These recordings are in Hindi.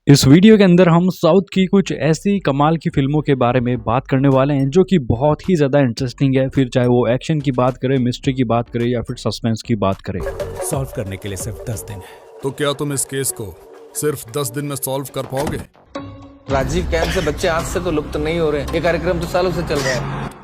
इस वीडियो के अंदर हम साउथ की कुछ ऐसी कमाल की फिल्मों के बारे में बात करने वाले हैं जो कि बहुत ही ज्यादा इंटरेस्टिंग है। फिर चाहे वो एक्शन की बात करें, मिस्ट्री की बात करें या फिर सस्पेंस की बात करें। सॉल्व करने के लिए सिर्फ 10 दिन है। तो क्या तुम इस केस को सिर्फ 10 दिन में सॉल्व कर पाओगे? राजीव कैंप से बच्चे आज से तो लुप्त नहीं हो रहे। ये कार्यक्रम तो सालों से चल रहा है।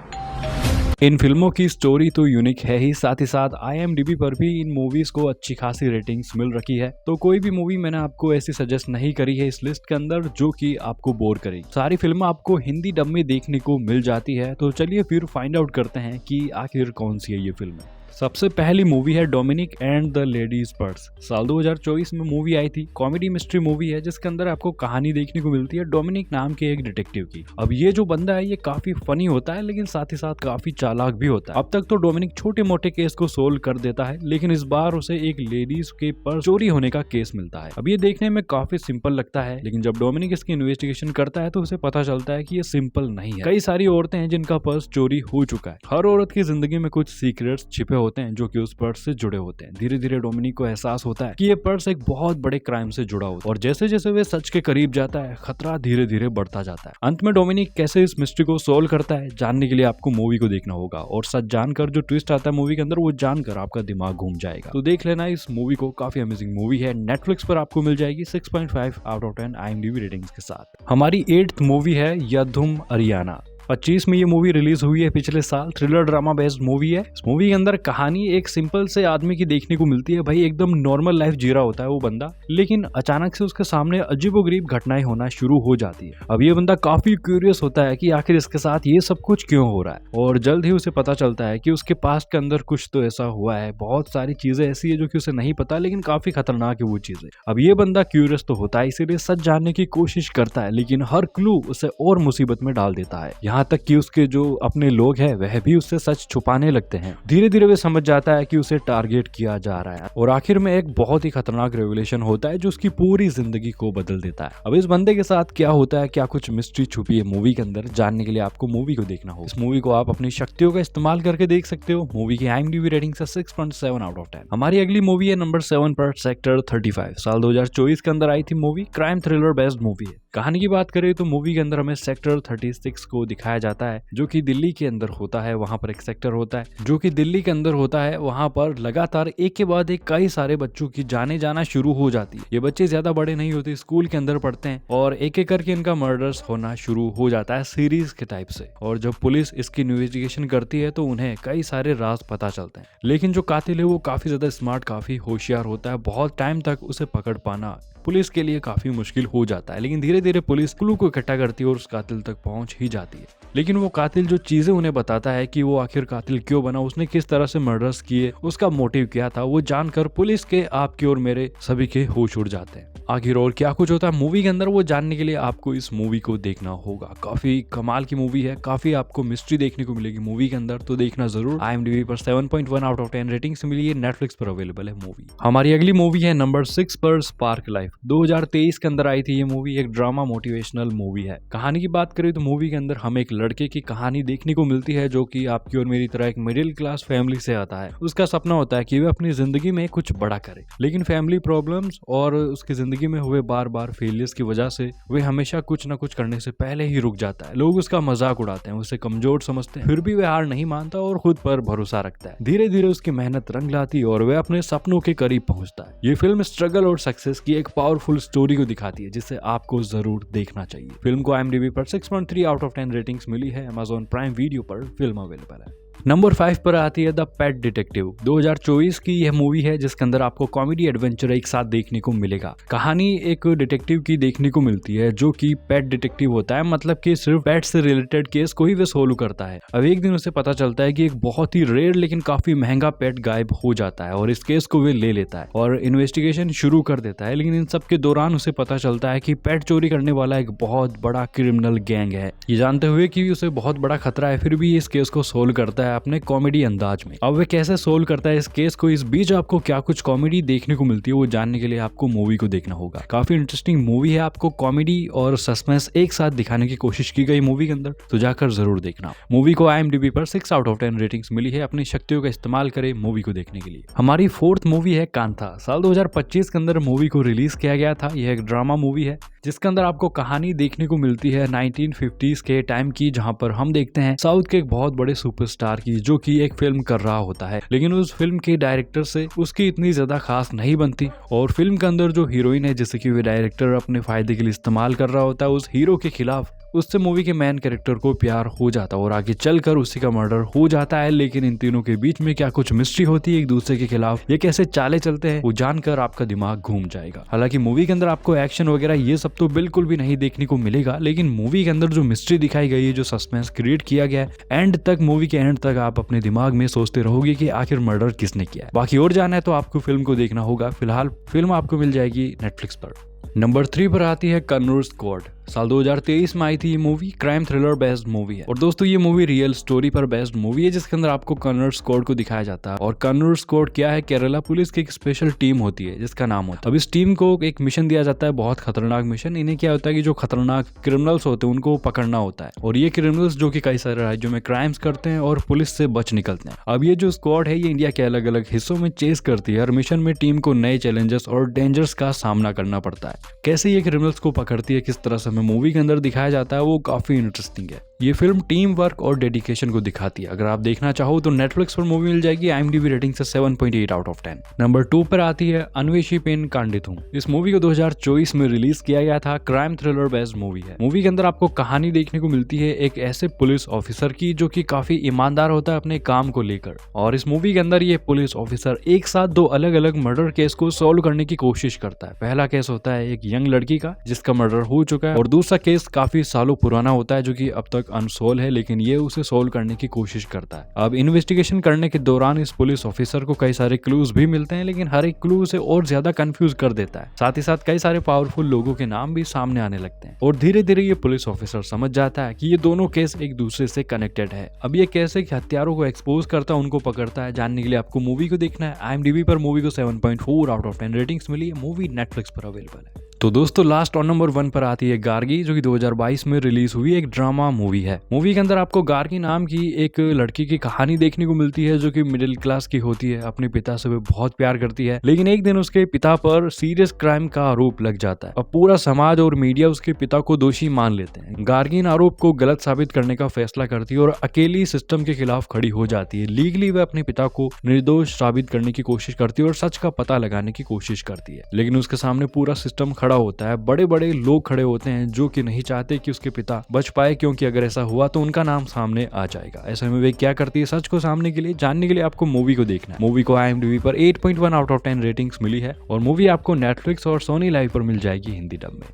इन फिल्मों की स्टोरी तो यूनिक है ही, साथ ही साथ IMDb पर भी इन मूवीज को अच्छी खासी रेटिंग्स मिल रखी है। तो कोई भी मूवी मैंने आपको ऐसी सजेस्ट नहीं करी है इस लिस्ट के अंदर जो कि आपको बोर करेगी। सारी फिल्में आपको हिंदी डब में देखने को मिल जाती है। तो चलिए फिर फाइंड आउट करते हैं कि आखिर कौन सी है ये फिल्म। सबसे पहली मूवी है Dominic and the ladies purse. साल 2024 में मूवी आई थी। कॉमेडी मिस्ट्री मूवी है जिसके अंदर आपको कहानी देखने को मिलती है डोमिनिक नाम के एक डिटेक्टिव की। अब ये जो बंदा है ये काफी फनी होता है लेकिन साथ ही साथ काफी चालाक भी होता है। अब तक तो डोमिनिक छोटे मोटे केस को सोल्व कर देता है लेकिन इस बार उसे एक लेडीज के पर्स चोरी होने का केस मिलता है। अब ये देखने में काफी सिंपल लगता है लेकिन जब डोमिनिक इसकी इन्वेस्टिगेशन करता है तो उसे पता चलता है कि ये सिंपल नहीं है। कई सारी औरतें हैं जिनका पर्स चोरी हो चुका है। हर औरत की जिंदगी में कुछ सीक्रेट्स छिपे होते हैं जो कि उस पर्स से जुड़े होते हैं। धीरे धीरे डोमिनिक को एहसास होता है कि ये पर्स एक बहुत बड़े क्राइम से जुड़ा होता है और जैसे जैसे वे सच के करीब जाता है खतरा धीरे धीरे बढ़ता जाता है। अंत में डोमिनिक कैसे इस मिस्ट्री को सोल्व करता है जानने के लिए आपको मूवी को देखना होगा और सच जानकर जो ट्विस्ट आता है मूवी के अंदर वो जानकर आपका दिमाग घूम जाएगा। तो देख लेना इस मूवी को, काफी अमेजिंग मूवी है। नेटफ्लिक्स पर आपको मिल जाएगी 6.5 आउट ऑफ 10 IMDb रेटिंग्स के साथ। हमारी 8th मूवी है यद्धुम अरियाना। 25 में ये मूवी रिलीज हुई है पिछले साल। थ्रिलर ड्रामा बेस्ड मूवी है। इस मूवी के अंदर कहानी एक सिंपल से आदमी की देखने को मिलती है। भाई एकदम नॉर्मल लाइफ जी रहा होता है वो बंदा, लेकिन अचानक से उसके सामने अजीबोगरीब घटनाएं होना शुरू हो जाती है। अब ये बंदा काफी क्यूरियस होता है कि आखिर इसके साथ ये सब कुछ क्यों हो रहा है और जल्द ही उसे पता चलता है कि उसके पास्ट के अंदर कुछ तो ऐसा हुआ है। बहुत सारी चीजें ऐसी है जो कि उसे नहीं पता लेकिन काफी खतरनाक है वो चीजें। अब ये बंदा क्यूरियस तो होता है इसीलिए सच जानने की कोशिश करता है लेकिन हर क्लू उसे और मुसीबत में डाल देता है। यहाँ तक कि उसके जो अपने लोग हैं वह भी उससे सच छुपाने लगते हैं। धीरे धीरे वे समझ जाता है कि उसे टारगेट किया जा रहा है और आखिर में एक बहुत ही खतरनाक रेवलेशन होता है जो उसकी पूरी जिंदगी को बदल देता है। अब इस बंदे के साथ क्या होता है, क्या कुछ मिस्ट्री छुपी है मूवी के अंदर, जानने के लिए आपको मूवी को देखना होगा। इस मूवी को आप अपनी शक्तियों का इस्तेमाल करके देख सकते हो। मूवी की IMDb रेटिंग है 6.7 आउट ऑफ 10। हमारी अगली मूवी है नंबर 7 पर सेक्टर 35। साल 2024 के अंदर आई थी movie. Crime thriller based movie है। कहानी की बात करें तो मूवी के अंदर हमें सेक्टर 36 को दिखाया जाता है जो कि दिल्ली के अंदर होता है। वहां पर एक सेक्टर होता है जो कि दिल्ली के अंदर होता है। वहां पर लगातार एक के बाद एक कई सारे बच्चों की जाने जाना शुरू हो जाती है। ये बच्चे ज्यादा बड़े नहीं होते, स्कूल के अंदर पढ़ते हैं और एक एक करके इनका मर्डर्स होना शुरू हो जाता है सीरीज के टाइप से। और जब पुलिस इसकी इन्वेस्टिगेशन करती है तो उन्हें कई सारे राज पता चलते हैं लेकिन जो कातिल है वो काफी ज्यादा स्मार्ट, काफी होशियार होता है। बहुत टाइम तक उसे पकड़ पाना पुलिस के लिए काफी मुश्किल हो जाता है लेकिन धीरे धीरे पुलिस क्लू को इकट्ठा करती है और उस कातिल तक पहुंच ही जाती है। लेकिन वो कातिल जो चीजें उन्हें बताता है कि वो आखिर कातिल क्यों बना, उसने किस तरह से मर्डर्स किए, उसका मोटिव क्या था, वो जानकर पुलिस के आपके और मेरे सभी के होश उड़ जाते हैं। आखिर और क्या कुछ होता है मूवी के अंदर वो जानने के लिए आपको इस मूवी को देखना होगा। काफी कमाल की मूवी है, काफी आपको मिस्ट्री देखने को मिलेगी मूवी के अंदर, तो देखना जरूर। IMDb पर 7.1 आउट ऑफ 10 रेटिंग से मिली है। नेटफ्लिक्स पर अवेलेबल है मूवी। हमारी अगली मूवी है नंबर 6 पर स्पार्क लाइफ। 2023 के अंदर आई थी ये मूवी। एक ड्रामा मोटिवेशनल मूवी है। कहानी की बात करें तो मूवी के अंदर हमें एक लड़के की कहानी देखने को मिलती है जो कि आपकी और मेरी तरह एक मिडिल क्लास फैमिली से आता है। उसका सपना होता है कि वह अपनी जिंदगी में कुछ बड़ा करे लेकिन फैमिली प्रॉब्लम्स और उसकी जिंदगी में हुए बार बार फेलियर्स की वजह से वह हमेशा कुछ न कुछ करने से पहले ही रुक जाता है। लोग उसका मजाक उड़ाते हैं, उसे कमजोर समझते हैं, फिर भी वह हार नहीं मानता और खुद पर भरोसा रखता है। धीरे धीरे उसकी मेहनत रंग लाती है और वह अपने सपनों के करीब पहुंचता है। ये फिल्म स्ट्रगल और सक्सेस की एक पावरफुल स्टोरी को दिखाती है जिसे आपको जरूर देखना चाहिए। फिल्म को IMDb पर 6.3 आउट ऑफ 10 रेटिंग्स मिली है। Amazon प्राइम वीडियो पर फिल्म अवेलेबल है। नंबर 5 पर आती है द पेट डिटेक्टिव। 2024 की यह मूवी है जिसके अंदर आपको कॉमेडी एडवेंचर एक साथ देखने को मिलेगा। कहानी एक डिटेक्टिव की देखने को मिलती है जो कि पेट डिटेक्टिव होता है, मतलब कि सिर्फ पेट से रिलेटेड केस को ही वह सोल्व करता है। अब एक दिन उसे पता चलता है कि एक बहुत ही रेयर लेकिन काफी महंगा पेट गायब हो जाता है और इस केस को वे ले लेता है और इन्वेस्टिगेशन शुरू कर देता है। लेकिन इन सब के दौरान उसे पता चलता है कि पेट चोरी करने वाला एक बहुत बड़ा क्रिमिनल गैंग है। ये जानते हुए कि उसे बहुत बड़ा खतरा है फिर भी इस केस को सोल्व करता होता है अपने कॉमेडी अंदाज में। अब वे कैसे सोल्व करता है इस केस को, इस बीच आपको क्या कुछ कॉमेडी देखने को मिलती है, वो जानने के लिए आपको मूवी को देखना होगा। काफी इंटरेस्टिंग मूवी है, आपको कॉमेडी और सस्पेंस एक साथ दिखाने की कोशिश की गई मूवी के अंदर, तो जाकर जरूर देखना। मूवी को IMDb पर 6 आउट ऑफ 10 रेटिंग्स मिली है। अपनी शक्तियों का इस्तेमाल करें मूवी को देखने के लिए। हमारी 4th मूवी है कांता। साल 2025 के अंदर मूवी को रिलीज किया गया था। यह एक ड्रामा मूवी है जिसके अंदर आपको कहानी देखने को मिलती है 1950s के टाइम की, जहां पर हम देखते हैं साउथ के एक बहुत बड़े सुपरस्टार की, जो कि एक फिल्म कर रहा होता है, लेकिन उस फिल्म के डायरेक्टर से उसकी इतनी ज्यादा खास नहीं बनती। और फिल्म के अंदर जो हीरोइन है, जिसे कि वे डायरेक्टर अपने फायदे के लिए इस्तेमाल कर रहा होता है, उस हीरो के खिलाफ उससे मूवी के मेन कैरेक्टर को प्यार हो जाता है और आगे चलकर उसी का मर्डर हो जाता है। लेकिन इन तीनों के बीच में क्या कुछ मिस्ट्री होती है एक दूसरे के खिलाफ, ये कैसे चाले चलते हैं, वो जानकर आपका दिमाग घूम जाएगा। हालांकि मूवी के अंदर आपको एक्शन वगैरह ये सब तो बिल्कुल भी नहीं देखने को मिलेगा, लेकिन मूवी के अंदर जो मिस्ट्री दिखाई गई है, जो सस्पेंस क्रिएट किया गया है, एंड तक, मूवी के एंड तक आप अपने दिमाग में सोचते रहोगे कि आखिर मर्डर किसने किया है। बाकी और जाना है तो आपको फिल्म को देखना होगा। फिलहाल फिल्म आपको मिल जाएगी नेटफ्लिक्स पर। नंबर 3 पर आती है कन्नूर स्क्वाड। साल 2023 में आई थी ये movie. Crime thriller based movie है और दोस्तों ये मूवी रियल स्टोरी पर बेस्ड मूवी है, जिसके अंदर आपको कन्नूर स्क्वाड को दिखाया जाता है। और कन्नूर स्क्वाड क्या है, केरला पुलिस की एक स्पेशल टीम होती है जिसका नाम होता है। अब इस टीम को एक मिशन दिया जाता है, बहुत खतरनाक मिशन। इन्हें क्या होता है कि जो खतरनाक क्रिमिनल्स होते हैं उनको पकड़ना होता है, और ये क्रिमिनल्स जो कि कई सारे राज्यों में क्राइम्स करते हैं और पुलिस से बच निकलते हैं। अब ये जो स्क्वाड है ये इंडिया के अलग अलग हिस्सों में चेस करती है। हर मिशन में टीम को नए चैलेंजेस और डेंजर्स का सामना करना पड़ता है। कैसे ये क्रिमिनल्स को पकड़ती है, किस तरह से हमें मूवी के अंदर दिखाया जाता है, वो काफी इंटरेस्टिंग है। ये फिल्म टीम वर्क और डेडिकेशन को दिखाती है। अगर आप देखना चाहो तो नेटफ्लिक्स पर मूवी मिल जाएगी। IMDb रेटिंग से 7.8 आउट ऑफ 10। नंबर 2 पर आती है अन्वेषी पेन कांडिथुम। इस मूवी को 2024 में रिलीज किया गया था। क्राइम थ्रिलर बेस्ड मूवी है। मूवी के अंदर आपको कहानी देखने को मिलती है एक ऐसे पुलिस ऑफिसर की जो कि काफी ईमानदार होता है अपने काम को लेकर। और इस मूवी के अंदर ये पुलिस ऑफिसर एक साथ 2 अलग अलग मर्डर केस को सॉल्व करने की कोशिश करता है। पहला केस होता है एक यंग लड़की का जिसका मर्डर हो चुका है, और दूसरा केस काफी सालों पुराना होता है जो कि अब तक अनसोल्व है, लेकिन ये उसे सोल्व करने की कोशिश करता है। अब इन्वेस्टिगेशन करने के दौरान इस पुलिस ऑफिसर को कई सारे क्लूज भी मिलते हैं, लेकिन हर एक क्लू उसे और ज्यादा कंफ्यूज कर देता है। साथ ही साथ कई सारे पावरफुल लोगों के नाम भी सामने आने लगते हैं, और धीरे धीरे ये पुलिस ऑफिसर समझ जाता है कि ये दोनों केस एक दूसरे से कनेक्टेड है। अब ये कैसे हत्यारों को एक्सपोज करता है, उनको पकड़ता है, जानने के लिए आपको मूवी को देखना है। IMDb पर मूवी को 7.4 आउट ऑफ 10 रेटिंग्स मिली है। मूवी नेटफ्लिक्स पर अवेलेबल है। तो दोस्तों लास्ट और नंबर 1 पर आती है गार्गी, जो कि 2022 में रिलीज हुई एक ड्रामा मूवी है। मूवी के अंदर आपको गार्गी नाम की एक लड़की की कहानी देखने को मिलती है जो कि मिडिल क्लास की होती है। अपने पिता से वो बहुत प्यार करती है, लेकिन एक दिन उसके पिता पर सीरियस क्राइम का आरोप लग जाता है। अब पूरा समाज और मीडिया उसके पिता को दोषी मान लेते हैं। गार्गी इन आरोप को गलत साबित करने का फैसला करती है और अकेली सिस्टम के खिलाफ खड़ी हो जाती है। लीगली वह अपने पिता को निर्दोष साबित करने की कोशिश करती है और सच का पता लगाने की कोशिश करती है, लेकिन उसके सामने पूरा सिस्टम खड़ा होता है। बड़े बड़े लोग खड़े होते हैं जो कि नहीं चाहते कि उसके पिता बच पाए, क्योंकि अगर ऐसा हुआ तो उनका नाम सामने आ जाएगा। ऐसे में वे क्या करती है, सच को सामने के लिए जानने के लिए आपको मूवी को देखना है। मूवी को IMDb पर 8.1 आउट ऑफ 10 रेटिंग्स मिली है और मूवी आपको नेटफ्लिक्स और सोनी लाइव पर मिल जाएगी हिंदी डब में।